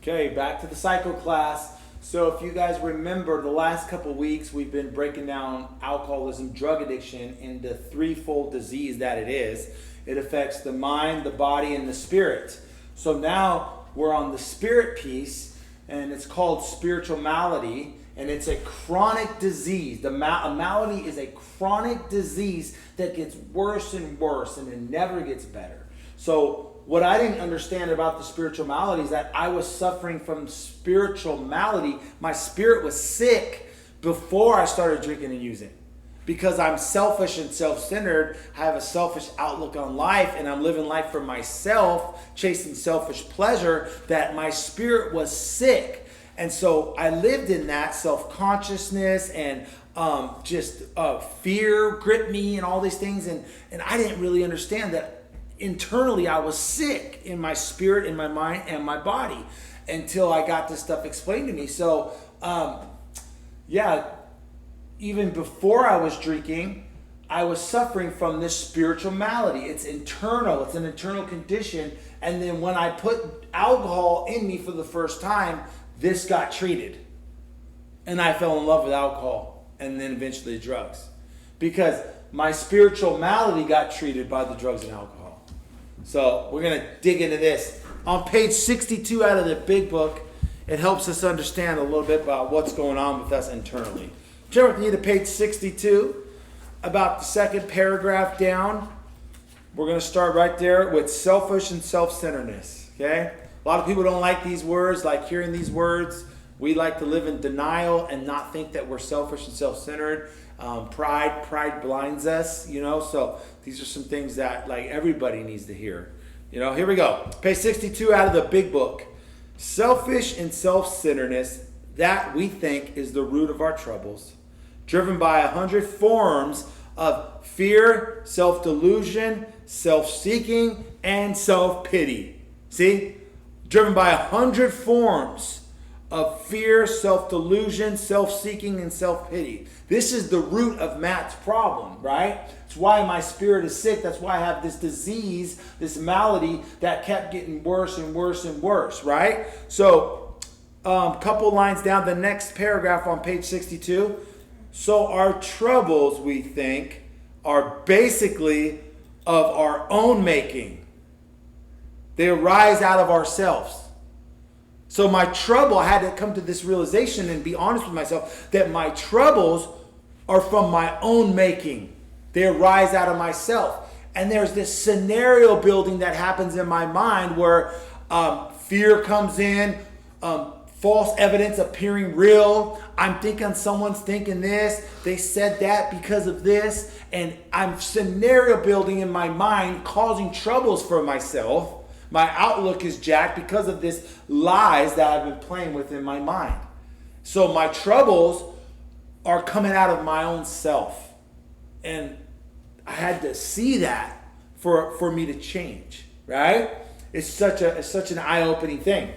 Okay, back to the cycle class. So if you guys remember, the last couple weeks we've been breaking down alcoholism, drug addiction, and the threefold disease that it is. It affects the mind, the body, and the spirit. So now we're on the spirit piece, and it's called spiritual malady, and it's a chronic disease. A malady is a chronic disease that gets worse and worse, and it never gets better. So what I didn't understand about the spiritual malady is that I was suffering from spiritual malady. My spirit was sick before I started drinking and using. Because I'm selfish and self-centered, I have a selfish outlook on life, and I'm living life for myself, chasing selfish pleasure, that my spirit was sick. And so I lived in that self-consciousness and fear gripped me and all these things. And I didn't really understand that internally I was sick in my spirit, in my mind, and my body until I got this stuff explained to me. So, even before I was drinking, I was suffering from this spiritual malady. It's internal. It's an internal condition. And then when I put alcohol in me for the first time, this got treated. And I fell in love with alcohol and then eventually drugs. Because my spiritual malady got treated by the drugs and alcohol. So we're going to dig into this. On page 62 out of the big book, it helps us understand a little bit about what's going on with us internally. Turn with me to page 62, about the second paragraph down. We're going to start right there with selfish and self-centeredness. Okay? A lot of people don't like these words, like hearing these words. We like to live in denial and not think that we're selfish and self-centered. Pride blinds us, so these are some things that like everybody needs to hear. Here we go. Page 62 out of the big book. Selfish and self-centeredness, that we think is the root of our troubles, driven by 100 forms of fear, self-delusion, self-seeking, and self-pity. See? Driven by 100 forms of fear, self-delusion, self-seeking, and self-pity. This is the root of Matt's problem, right? It's why my spirit is sick. That's why I have this disease, this malady that kept getting worse and worse and worse, right? So, couple lines down, the next paragraph on page 62. So our troubles, we think, are basically of our own making. They arise out of ourselves. So my trouble, I had to come to this realization and be honest with myself that my troubles are from my own making. They arise out of myself. And there's this scenario building that happens in my mind where fear comes in, false evidence appearing real. I'm thinking someone's thinking this. They said that because of this. And I'm scenario building in my mind, causing troubles for myself. My outlook is jacked because of this lies that I've been playing with in my mind. So my troubles are coming out of my own self. And I had to see that for me to change, right? It's such an eye-opening thing.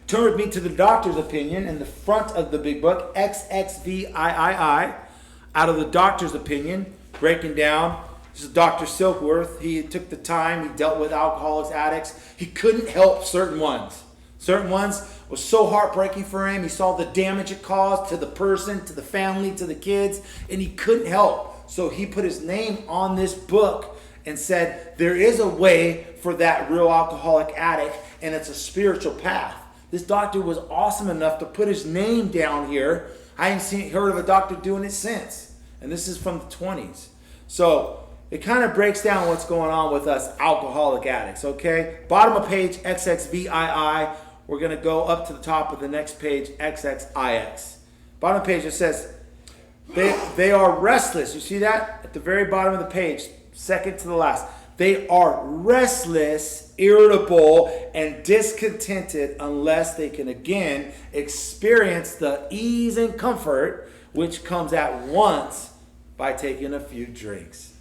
Turn with me to the doctor's opinion in the front of the big book, XXVIII, out of the doctor's opinion, breaking down. This is Dr. Silkworth. He took the time. He dealt with alcoholics, addicts. He couldn't help certain ones. Certain ones was so heartbreaking for him. He saw the damage it caused to the person, to the family, to the kids, and he couldn't help. So he put his name on this book and said, there is a way for that real alcoholic addict, and it's a spiritual path. This doctor was awesome enough to put his name down here. I haven't heard of a doctor doing it since. And this is from the 20s. So it kind of breaks down what's going on with us alcoholic addicts, okay? Bottom of page, XXVII. We're going to go up to the top of the next page, XXIX. Bottom of the page, it says, they are restless. You see that? At the very bottom of the page, second to the last. They are restless, irritable, and discontented unless they can again experience the ease and comfort which comes at once by taking a few drinks.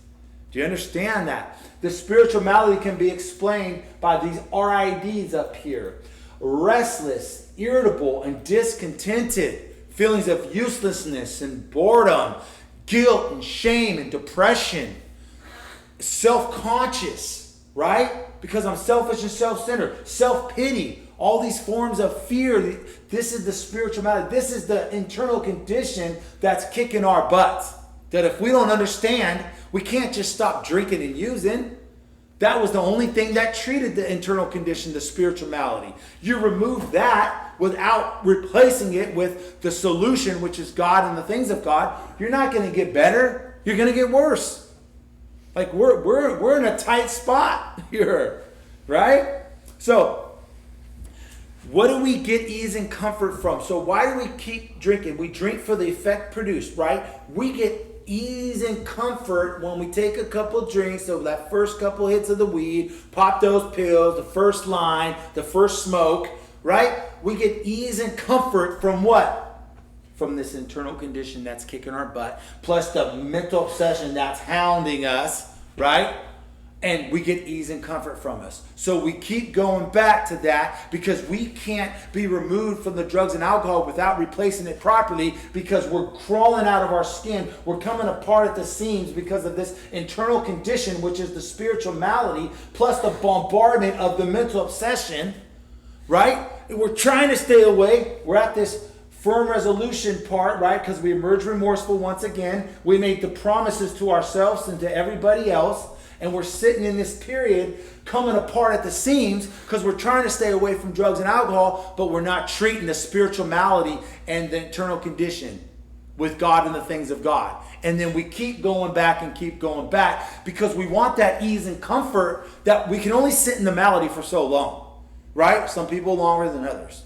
Do you understand that? The spiritual malady can be explained by these RIDs up here. Restless, irritable, and discontented. Feelings of uselessness and boredom, guilt and shame and depression. Self-conscious, right? Because I'm selfish and self-centered. Self-pity. all these forms of fear. This is the spiritual malady. This is the internal condition that's kicking our butts. That if we don't understand, we can't just stop drinking and using. That was the only thing that treated the internal condition, the spiritual malady. You remove that without replacing it with the solution, which is God and the things of God. You're not going to get better. You're going to get worse. Like we're in a tight spot here, right? So, what do we get ease and comfort from? So why do we keep drinking? We drink for the effect produced, right? We get ease and comfort when we take a couple drinks, so that first couple hits of the weed, pop those pills, the first line, the first smoke, right? We get ease and comfort from what? From this internal condition that's kicking our butt, plus the mental obsession that's hounding us, right? And we get ease and comfort from us. So we keep going back to that because we can't be removed from the drugs and alcohol without replacing it properly, because we're crawling out of our skin. We're coming apart at the seams because of this internal condition, which is the spiritual malady, plus the bombardment of the mental obsession, right? We're trying to stay away. We're at this firm resolution part, right? Because we emerge remorseful once again. We made the promises to ourselves and to everybody else. And we're sitting in this period coming apart at the seams because we're trying to stay away from drugs and alcohol, but we're not treating the spiritual malady and the internal condition with God and the things of God. And then we keep going back and keep going back because we want that ease and comfort that we can only sit in the malady for so long, right? Some people longer than others.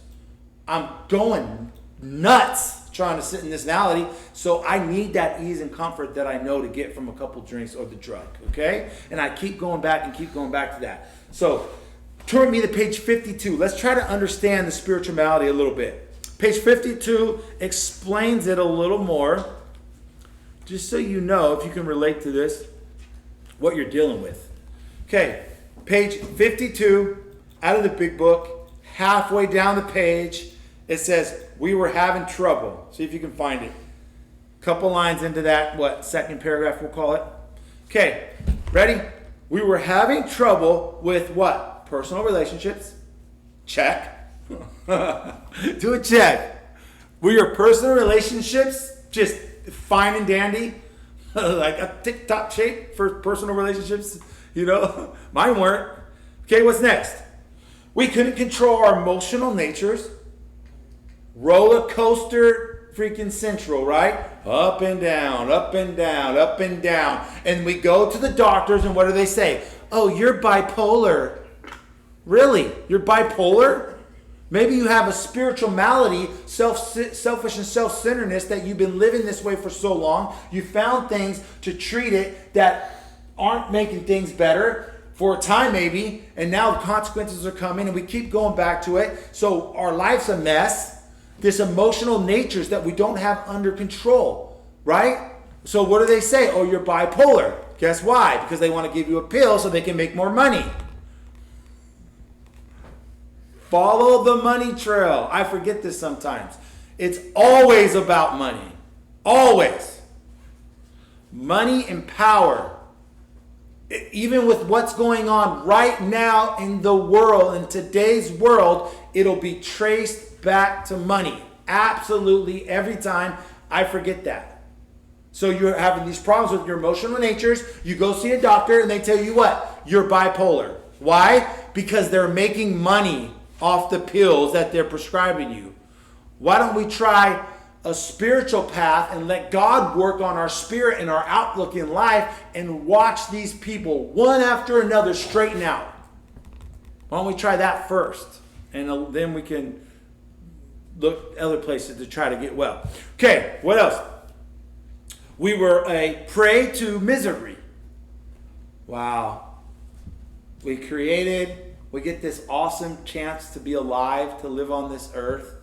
I'm going nuts trying to sit in this malady, so I need that ease and comfort that I know to get from a couple drinks or the drug, okay? And I keep going back and keep going back to that. So turn me to page 52. Let's try to understand the spiritual malady a little bit. Page 52 explains it a little more, just so you know, if you can relate to this, what you're dealing with. Okay, page 52, out of the big book, halfway down the page, it says, we were having trouble. See if you can find it. Couple lines into that, second paragraph we'll call it. Okay, ready? We were having trouble with what? Personal relationships. Check. Do a check. Were your personal relationships just fine and dandy? Like a tip-top shape for personal relationships? You know, mine weren't. Okay, what's next? We couldn't control our emotional natures. Roller coaster freaking central, right? Up and down, up and down, up and down. And we go to the doctors and what do they say? Oh, you're bipolar. Really? You're bipolar? Maybe you have a spiritual malady, selfish and self-centeredness, that you've been living this way for so long. You found things to treat it that aren't making things better for a time maybe, and now the consequences are coming and we keep going back to it. So our life's a mess. This emotional natures that we don't have under control, right? So what do they say? Oh, you're bipolar. Guess why? Because they want to give you a pill so they can make more money. Follow the money trail. I forget this sometimes. It's always about money. Always. Money and power. Even with what's going on right now in the world, in today's world, it'll be traced back to money. Absolutely every time. I forget that. So you're having these problems with your emotional natures. You go see a doctor and they tell you what? You're bipolar. Why? Because they're making money off the pills that they're prescribing you. Why don't we try a spiritual path and let God work on our spirit and our outlook in life and watch these people one after another straighten out? Why don't we try that first? And then we can look other places to try to get well. Okay, what else? We were a prey to misery. Wow. We get this awesome chance to be alive, to live on this earth.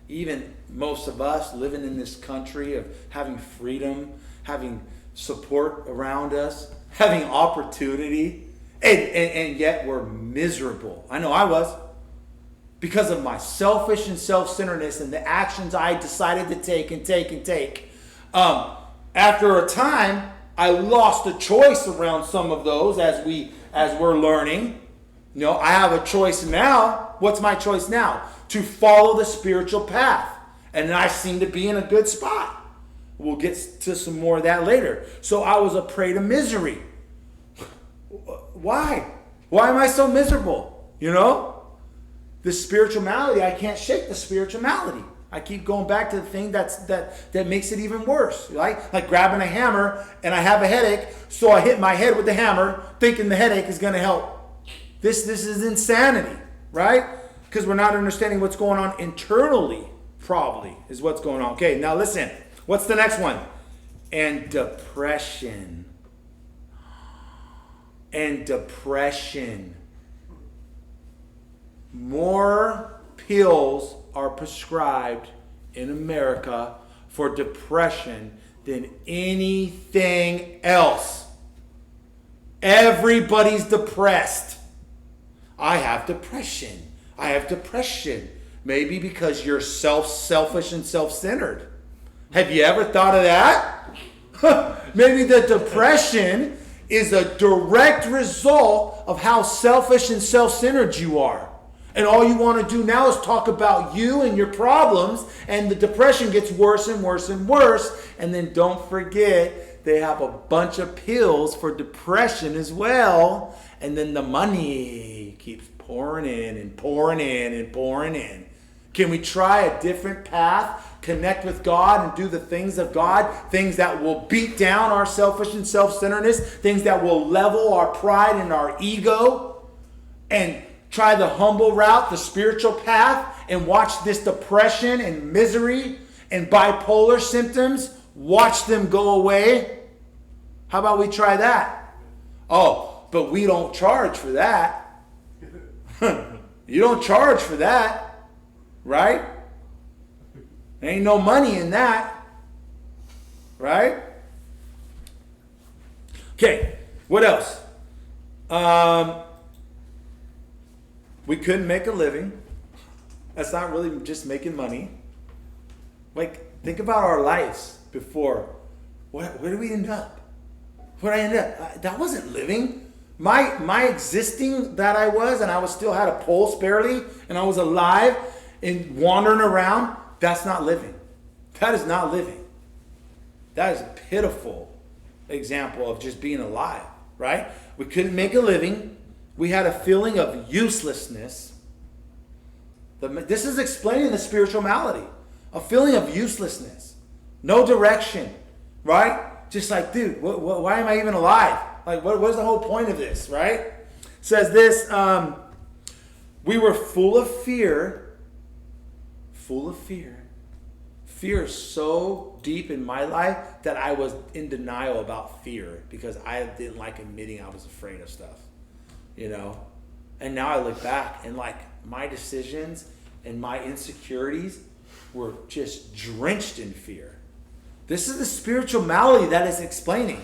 Even most of us living in this country of having freedom, having support around us, having opportunity, and yet we're miserable. I know I was. Because of my selfish and self-centeredness and the actions I decided to take. After a time, I lost a choice around some of those as we're learning. No, I have a choice now. What's my choice now? To follow the spiritual path. And I seem to be in a good spot. We'll get to some more of that later. So I was a prey to misery. Why? Why am I so miserable? You know? The spiritual malady, I can't shake the spiritual malady. I keep going back to the thing that makes it even worse. Right? Like grabbing a hammer and I have a headache, so I hit my head with the hammer thinking the headache is going to help. This is insanity, right? Because we're not understanding what's going on internally, probably, is what's going on. Okay, now listen. What's the next one? And depression. And depression. More pills are prescribed in America for depression than anything else. Everybody's depressed. I have depression. I have depression. Maybe because you're selfish and self-centered. Have you ever thought of that? Maybe the depression is a direct result of how selfish and self-centered you are. And all you want to do now is talk about you and your problems, and the depression gets worse and worse and worse. And then don't forget, they have a bunch of pills for depression as well. And then the money keeps pouring in and pouring in and pouring in. Can we try a different path? Connect with God and do the things of God, things that will beat down our selfish and self-centeredness, things that will level our pride and our ego, and try the humble route, the spiritual path, and watch this depression and misery and bipolar symptoms, watch them go away. How about we try that? Oh, but we don't charge for that. You don't charge for that, right? There ain't no money in that, right? Okay, what else? We couldn't make a living. That's not really just making money. Like, think about our lives before. Where did we end up? Where did I end up? That wasn't living. My existing that I was, and I was still had a pulse barely, and I was alive and wandering around, that's not living. That is not living. That is a pitiful example of just being alive, right? We couldn't make a living. We had a feeling of uselessness. This is explaining the spiritual malady. A feeling of uselessness. No direction, right? Just like, dude, why am I even alive? Like, what's the whole point of this, right? It says this, we were full of fear. Full of fear. Fear is so deep in my life that I was in denial about fear because I didn't like admitting I was afraid of stuff. You know, and now I look back and like my decisions and my insecurities were just drenched in fear. This is the spiritual malady that is explaining.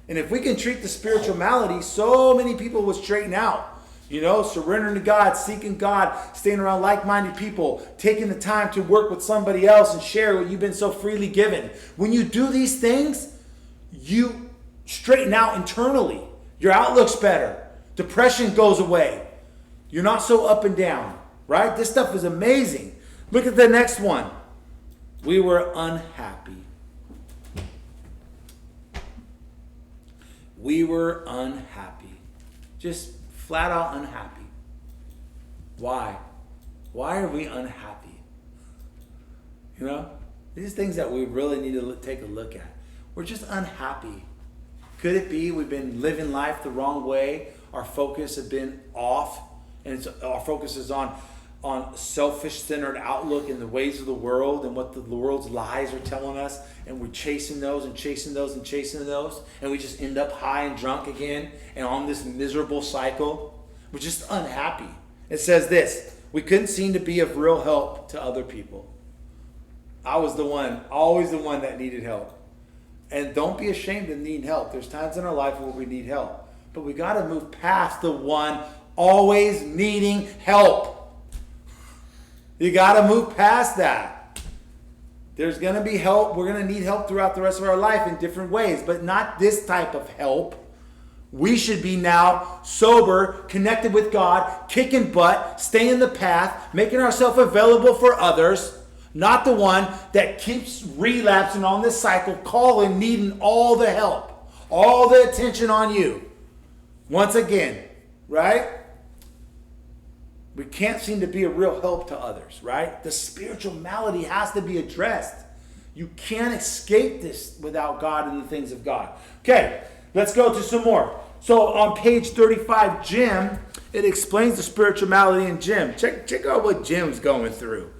And if we can treat the spiritual malady, so many people will straighten out. You know, surrendering to God, seeking God, staying around like-minded people, taking the time to work with somebody else and share what you've been so freely given. When you do these things, you straighten out internally. Your outlook's better. Depression goes away. You're not so up and down, right? This stuff is amazing. Look at the next one. We were unhappy. We were unhappy. Just flat out unhappy. Why? Why are we unhappy? You know, these are things that we really need to take a look at. We're just unhappy. Could it be we've been living life the wrong way? Our focus has been off, and our focus is on selfish-centered outlook in the ways of the world and what the world's lies are telling us, and we're chasing those and chasing those and chasing those, and we just end up high and drunk again and on this miserable cycle. We're just unhappy. It says this, we couldn't seem to be of real help to other people. I was the one, always the one that needed help. And don't be ashamed of needing help. There's times in our life where we need help. But we got to move past the one always needing help. You got to move past that. There's going to be help. We're going to need help throughout the rest of our life in different ways, but not this type of help We should be now sober, connected with God, kicking butt, staying the path, making ourselves available for others, not the one that keeps relapsing on this cycle, calling, needing all the help, all the attention on you. Once again, right? We can't seem to be a real help to others, right? The spiritual malady has to be addressed. You can't escape this without God and the things of God. Okay, let's go to some more. So on page 35, Jim, it explains the spiritual malady in Jim. Check out what Jim's going through.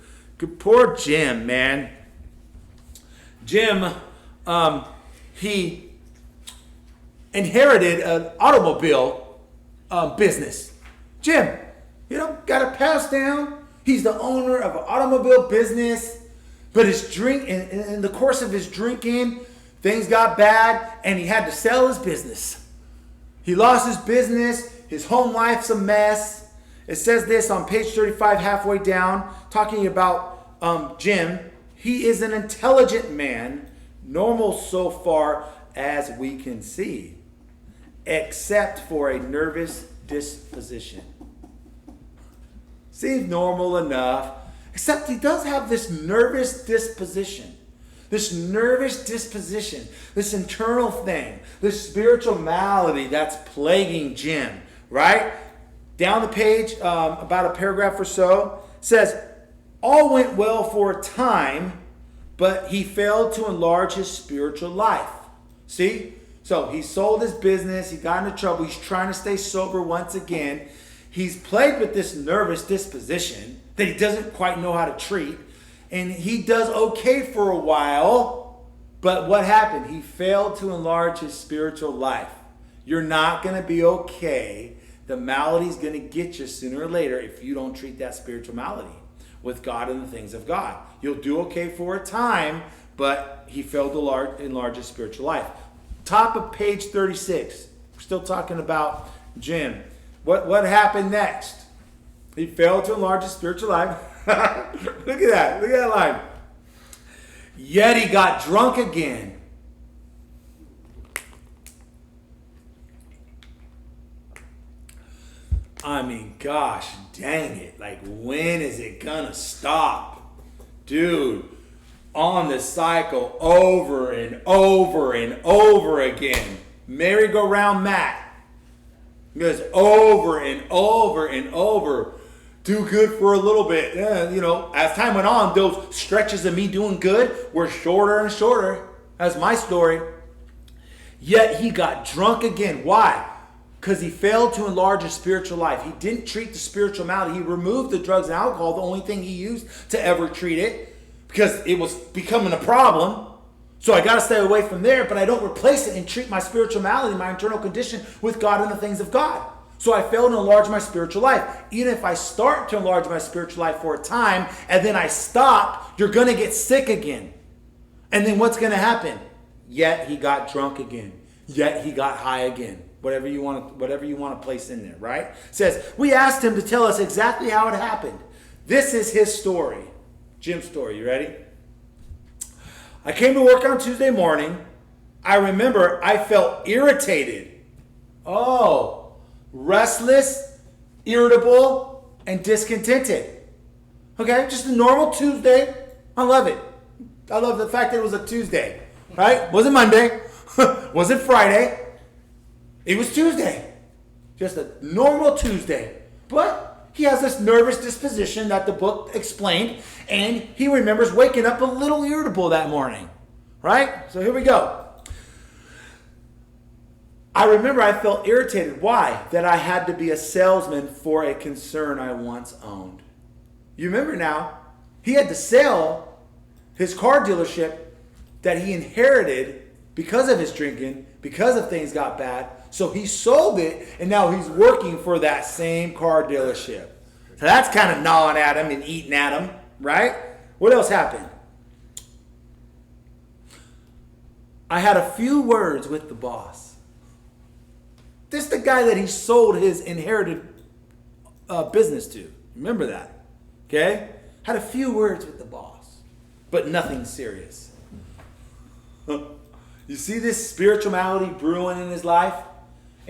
Poor Jim, man. Jim, he inherited an automobile business. Jim, got a pass down. He's the owner of an automobile business. But in the course of his drinking, things got bad, and he had to sell his business. He lost his business. His home life's a mess. It says this on page 35, halfway down, talking about Jim. He is an intelligent man, normal so far as we can see, except for a nervous disposition. Seems normal enough, except he does have this nervous disposition. This nervous disposition, this internal thing, this spiritual malady that's plaguing Jim, right? Down the page, about a paragraph or so, says, all went well for a time, but he failed to enlarge his spiritual life. See? So he sold his business, he got into trouble, he's trying to stay sober once again. He's plagued with this nervous disposition that he doesn't quite know how to treat. And he does okay for a while, but what happened? He failed to enlarge his spiritual life. You're not going to be okay. The malady's going to get you sooner or later if you don't treat that spiritual malady with God and the things of God. You'll do okay for a time, but he failed to enlarge his spiritual life. Top of page 36. We're still talking about Jim. What happened next? He failed to enlarge his spiritual life. Look at that. Look at that line. Yet he got drunk again. I mean, gosh, dang it. Like, when is it gonna stop? Dude, on the cycle over and over and over again. Merry-go-round Matt. He goes over and over and over. Do good for a little bit. Yeah, as time went on, those stretches of me doing good were shorter and shorter. That's my story. Yet he got drunk again. Why? Because he failed to enlarge his spiritual life. He didn't treat the spiritual malady. He removed the drugs and alcohol, the only thing he used to ever treat it, because it was becoming a problem. So I got to stay away from there, but I don't replace it and treat my spiritual malady, my internal condition, with God and the things of God. So I fail to enlarge my spiritual life. Even if I start to enlarge my spiritual life for a time and then I stop, you're going to get sick again. And then what's going to happen? Yet he got drunk again. Yet he got high again. Whatever you want to place in there, right? It says, we asked him to tell us exactly how it happened. This is his story. Jim's story. You ready? I came to work on Tuesday morning. I remember I felt irritated. Restless, irritable, and discontented. Okay, just a normal Tuesday. I love it. I love the fact that it was a Tuesday, right? Wasn't Monday. Wasn't Friday. It was Tuesday. Just a normal Tuesday. But he has this nervous disposition that the book explained, and he remembers waking up a little irritable that morning, right? So here we go. I remember I felt irritated. Why? That I had to be a salesman for a concern I once owned. You remember now, he had to sell his car dealership that he inherited because of his drinking, because of things got bad. So he sold it, and now he's working for that same car dealership. So that's kind of gnawing at him and eating at him, right? What else happened? I had a few words with the boss. This is the guy that he sold his inherited business to. Remember that. Okay? Had a few words with the boss, but nothing serious. You see this spiritual malady brewing in his life?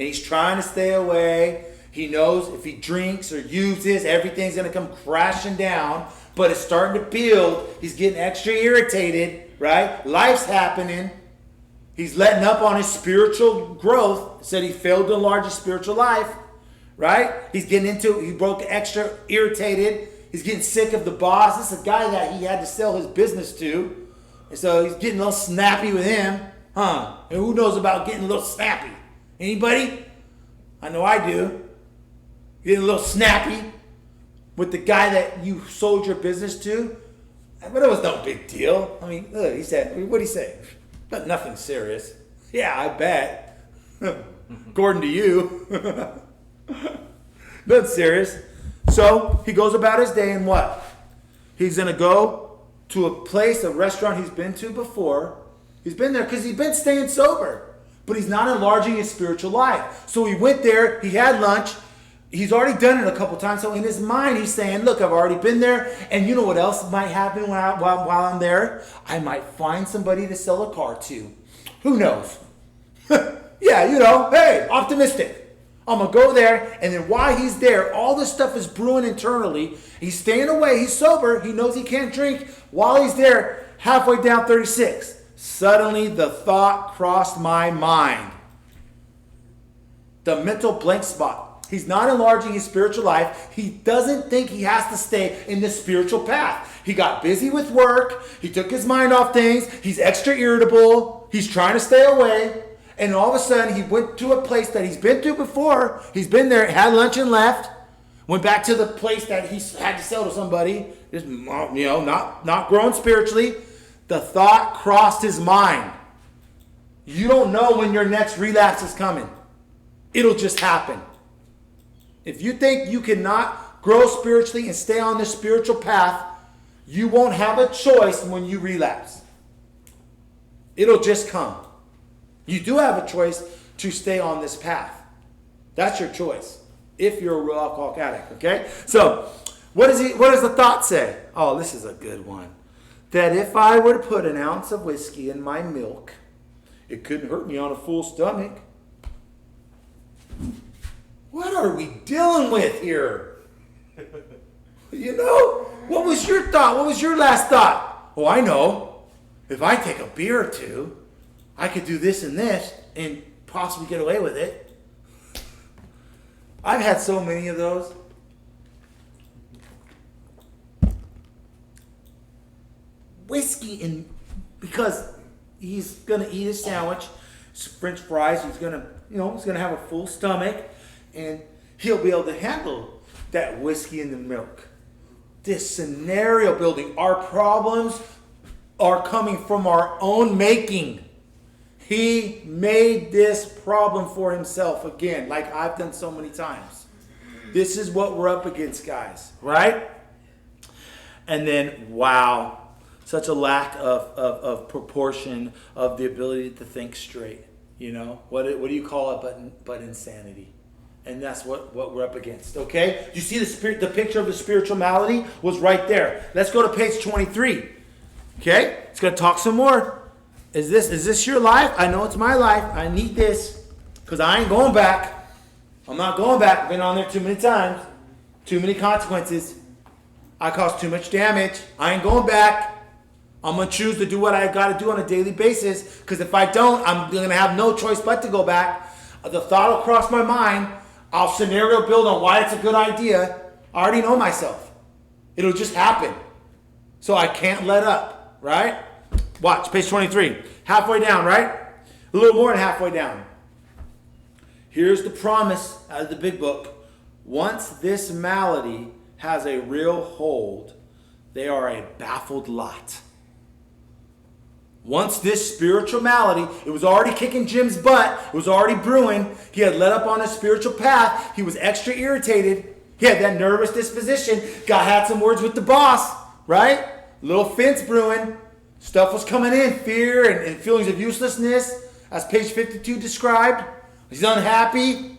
and he's trying to stay away. He knows if he drinks or uses, everything's going to come crashing down. But it's starting to build. He's getting extra irritated, right? Life's happening. He's letting up on his spiritual growth. Said he failed to enlarge his spiritual life, right? He broke extra irritated. He's getting sick of the boss. This is a guy that he had to sell his business to. And so he's getting a little snappy with him. And who knows about getting a little snappy? Anybody? I know I do. Getting a little snappy with the guy that you sold your business to. But it was no big deal. I mean, look, he said, what'd he say? But nothing serious. Yeah, I bet. According to you. Nothing serious. So he goes about his day and what? He's going to go to a place, a restaurant he's been to before. He's been there because he's been staying sober. But he's not enlarging his spiritual life. So he went there, he had lunch. He's already done it a couple times. So in his mind, he's saying, look, I've already been there. And you know what else might happen while I'm there? I might find somebody to sell a car to. Who knows? Yeah, hey, optimistic. I'm going to go there. And then while he's there, all this stuff is brewing internally. He's staying away. He's sober. He knows he can't drink. While he's there, halfway down 36, suddenly the thought crossed my mind. The mental blank spot. He's not enlarging his spiritual life. He doesn't think he has to stay in the spiritual path. He got busy with work. He took his mind off things. He's extra irritable. He's trying to stay away. And all of a sudden, he went to a place that he's been to before. He's been there, had lunch and left. Went back to the place that he had to sell to somebody. Just, not growing spiritually. The thought crossed his mind. You don't know when your next relapse is coming. It'll just happen. If you think you cannot grow spiritually and stay on this spiritual path, you won't have a choice when you relapse. It'll just come. You do have a choice to stay on this path. That's your choice if you're a real alcoholic addict, okay? So, what does the thought say? Oh, this is a good one. That if I were to put an ounce of whiskey in my milk, it couldn't hurt me on a full stomach. What are we dealing with here? What was your thought? What was your last thought? Oh, I know. If I take a beer or two, I could do this and this and possibly get away with it. I've had so many of those. Whiskey, because he's going to eat his sandwich, French fries, he's going to have a full stomach. And he'll be able to handle that whiskey in the milk. This scenario building. Our problems are coming from our own making. He made this problem for himself again, like I've done so many times. This is what we're up against, guys. Right? And then, wow, such a lack of proportion of the ability to think straight. What do you call it but insanity? And that's what we're up against, okay? You see the picture of the spiritual malady was right there. Let's go to page 23, okay? It's going to talk some more. Is this your life? I know it's my life. I need this because I ain't going back. I'm not going back. I've been on there too many times. Too many consequences. I caused too much damage. I ain't going back. I'm going to choose to do what I got to do on a daily basis because if I don't, I'm going to have no choice but to go back. The thought will cross my mind. I'll scenario build on why it's a good idea. I already know myself. It'll just happen. So I can't let up, right? Watch, page 23. Halfway down, right? A little more than halfway down. Here's the promise out of the big book. Once this malady has a real hold, they are a baffled lot. Once this spiritual malady, it was already kicking Jim's butt. It was already brewing. He had led up on a spiritual path. He was extra irritated. He had that nervous disposition. Had some words with the boss, right? Little fence brewing. Stuff was coming in. Fear and feelings of uselessness, as page 52 described. He's unhappy.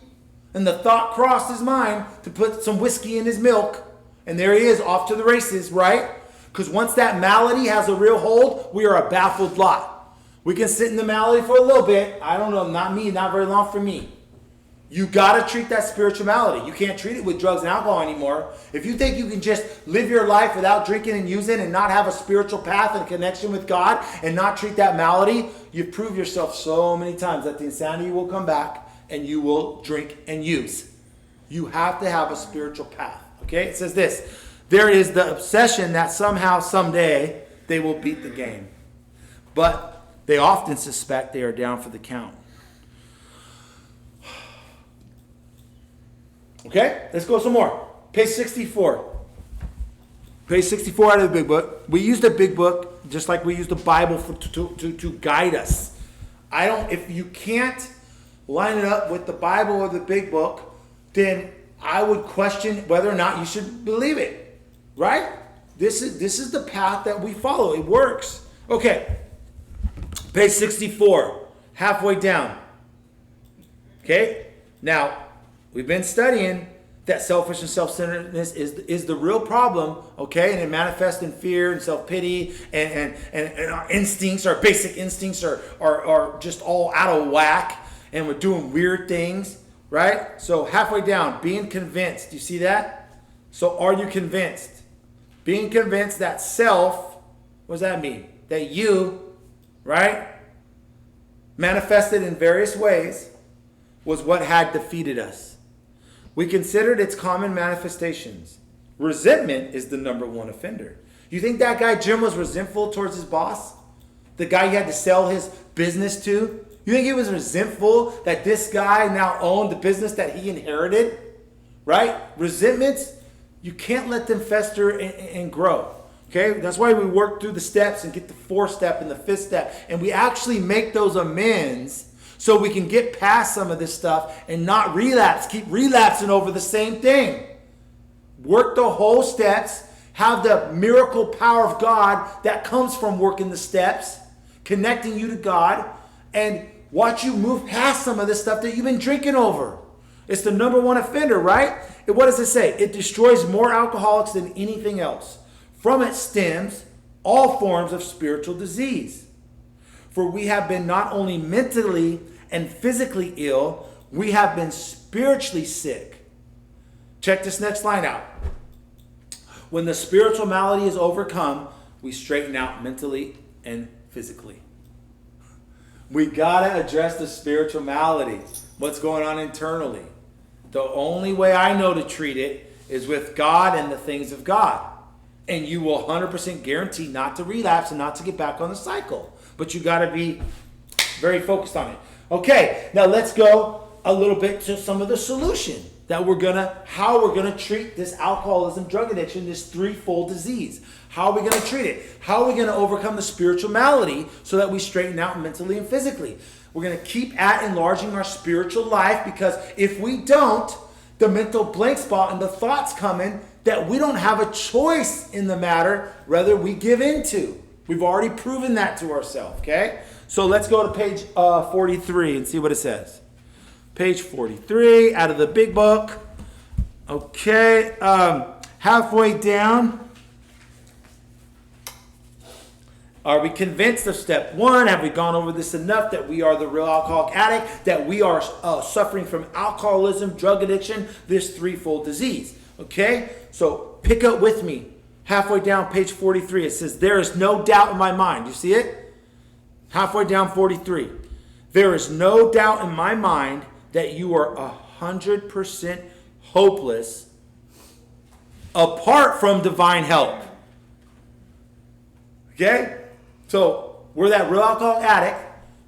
And the thought crossed his mind to put some whiskey in his milk. And there he is, off to the races, right? Because once that malady has a real hold, we are a baffled lot. We can sit in the malady for a little bit. I don't know, not me, not very long for me. You got to treat that spirituality. You can't treat it with drugs and alcohol anymore. If you think you can just live your life without drinking and using and not have a spiritual path and connection with God and not treat that malady, you've proved yourself so many times that the insanity will come back and you will drink and use. You have to have a spiritual path. Okay? It says this. There is the obsession that somehow, someday, they will beat the game. But they often suspect they are down for the count. Okay, let's go some more. Page 64. Page 64 out of the big book. We use the big book just like we use the Bible to guide us. If you can't line it up with the Bible or the big book, then I would question whether or not you should believe it. Right? This is the path that we follow. It works. Okay. Page 64. Halfway down. Okay? Now, we've been studying that selfish and self-centeredness is the real problem, okay? And it manifests in fear and self-pity and our instincts, our basic instincts are just all out of whack and we're doing weird things, right? So halfway down, being convinced. Do you see that? So are you convinced? Being convinced that self, what does that mean? That you, right, manifested in various ways was what had defeated us. We considered its common manifestations. Resentment is the number one offender. You think that guy Jim was resentful towards his boss? The guy he had to sell his business to? You think he was resentful that this guy now owned the business that he inherited? Right? Resentments, you can't let them fester and grow. Okay? That's why we work through the steps and get the 4th step and the 5th step. And we actually make those amends so we can get past some of this stuff and not relapse. Keep relapsing over the same thing. Work the whole steps. Have the miracle power of God that comes from working the steps, connecting you to God, and watch you move past some of this stuff that you've been drinking over. It's the number one offender, right? And what does it say? It destroys more alcoholics than anything else. From it stems all forms of spiritual disease. For we have been not only mentally and physically ill, we have been spiritually sick. Check this next line out. When the spiritual malady is overcome, we straighten out mentally and physically. We gotta address the spiritual malady. What's going on internally? The only way I know to treat it is with God and the things of God. And you will 100% guarantee not to relapse and not to get back on the cycle. But you gotta be very focused on it. Okay, now let's go a little bit to some of the solution that how we're gonna treat this alcoholism, drug addiction, this threefold disease. How are we gonna treat it? How are we gonna overcome the spiritual malady so that we straighten out mentally and physically? We're gonna keep at enlarging our spiritual life, because if we don't, the mental blank spot and the thoughts come in that we don't have a choice in the matter, rather we give into. We've already proven that to ourselves, okay? So let's go to page 43 and see what it says. Page 43 out of the big book. Okay, halfway down. Are we convinced of step 1? Have we gone over this enough that we are the real alcoholic addict, that we are suffering from alcoholism, drug addiction, this threefold disease? Okay, so pick up with me. Halfway down page 43, it says, there is no doubt in my mind. You see it? Halfway down 43. There is no doubt in my mind that you are 100% hopeless apart from divine help. Okay? So we're that real alcoholic addict.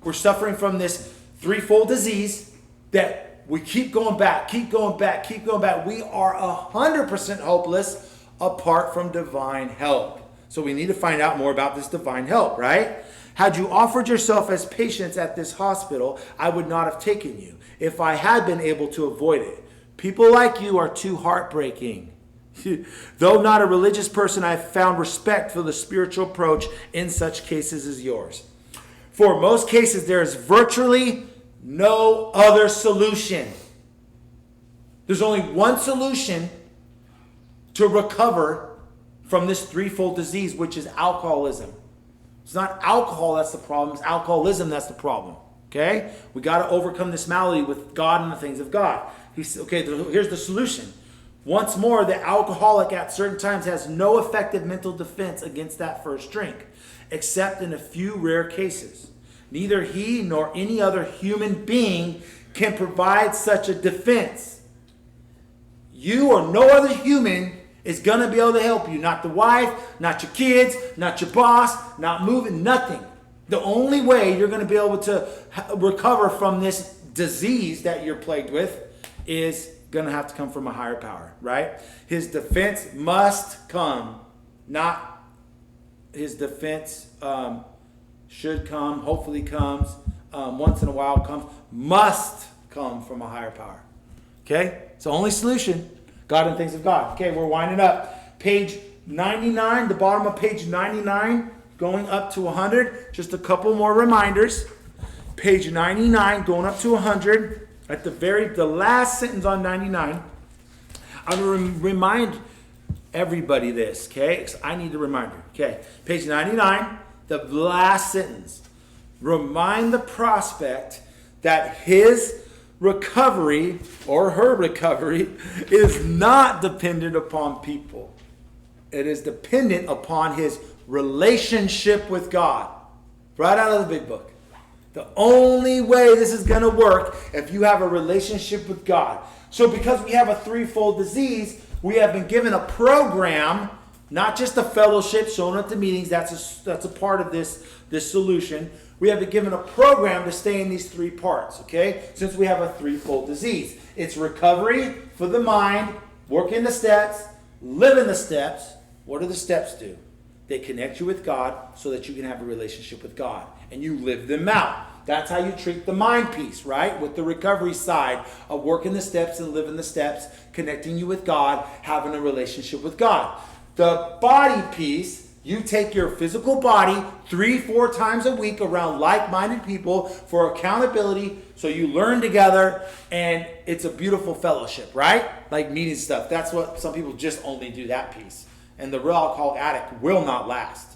We're suffering from this threefold disease that we keep going back, keep going back, keep going back. We are 100% hopeless apart from divine help. So we need to find out more about this divine help, right? Had you offered yourself as patients at this hospital, I would not have taken you if I had been able to avoid it. People like you are too heartbreaking. Though not a religious person, I have found respect for the spiritual approach in such cases as yours. For most cases, there is virtually no other solution. There's only one solution to recover from this threefold disease, which is alcoholism. It's not alcohol that's the problem, it's alcoholism that's the problem. Okay? We got to overcome this malady with God and the things of God. He said, okay, here's the solution. Once more, the alcoholic at certain times has no effective mental defense against that first drink, except in a few rare cases. Neither he nor any other human being can provide such a defense. You or no other human is going to be able to help you. Not the wife, not your kids, not your boss, not moving, nothing. The only way you're going to be able to recover from this disease that you're plagued with is going to have to come from a higher power, right? His defense must come, not his defense should come, hopefully comes, once in a while comes, must come from a higher power. Okay? It's the only solution. God and things of God. Okay, we're winding up. Page 99, the bottom of page 99, going up to 100. Just a couple more reminders. Page 99, going up to 100. At the last sentence on 99, I'm going to remind everybody this, okay? 'Cause I need a reminder. Okay, page 99, the last sentence. Remind the prospect that his recovery or her recovery is not dependent upon people. It is dependent upon his relationship with God. Right out of the big book. The only way this is going to work if you have a relationship with God. So because we have a threefold disease, we have been given a program, not just a fellowship, showing up to meetings. That's a part of this solution. We have been given a program to stay in these three parts, okay? Since we have a threefold disease. It's recovery for the mind, working the steps, living the steps. What do the steps do? They connect you with God so that you can have a relationship with God. And you live them out. That's how you treat the mind piece, right? With the recovery side of working the steps and living the steps, connecting you with God, having a relationship with God. The body piece, you take your physical body 3-4 times a week around like-minded people for accountability, so you learn together, and it's a beautiful fellowship, right? Like meeting stuff. That's what some people just only do, that piece. And the real alcoholic addict will not last.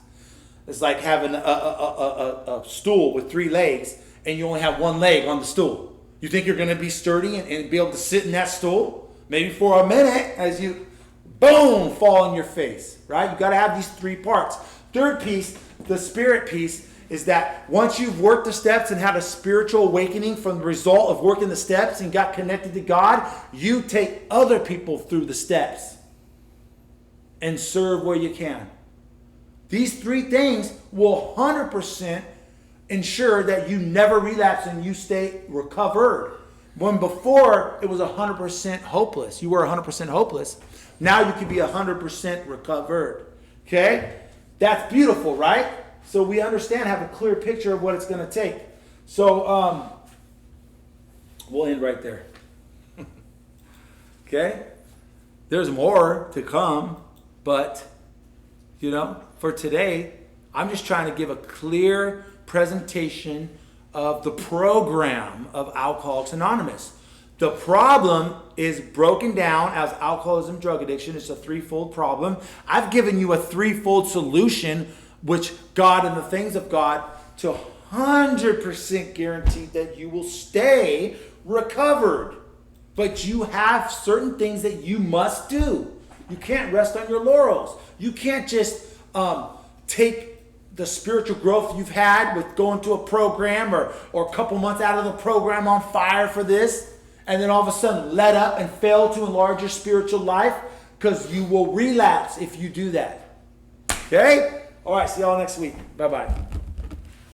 It's like having a stool with 3 legs, and you only have 1 leg on the stool. You think you're going to be sturdy and be able to sit in that stool? Maybe for a minute as you, boom, fall on your face, right? You got to have these 3 parts. Third piece, the spirit piece, is that once you've worked the steps and had a spiritual awakening from the result of working the steps and got connected to God, you take other people through the steps and serve where you can. These 3 things will 100% ensure that you never relapse and you stay recovered. When before it was 100% hopeless, you were 100% hopeless. Now you can be 100% recovered. Okay? That's beautiful, right? So we understand, have a clear picture of what it's going to take. So we'll end right there. Okay? There's more to come, but for today, I'm just trying to give a clear presentation of the program of Alcoholics Anonymous. The problem is broken down as alcoholism, drug addiction. It's a threefold problem. I've given you a threefold solution, which God and the things of God, to 100% guarantee that you will stay recovered. But you have certain things that you must do. You can't rest on your laurels. You can't just take the spiritual growth you've had with going to a program or a couple months out of the program on fire for this, and then all of a sudden let up and fail to enlarge your spiritual life, because you will relapse if you do that. Okay? All right, see y'all next week. Bye-bye.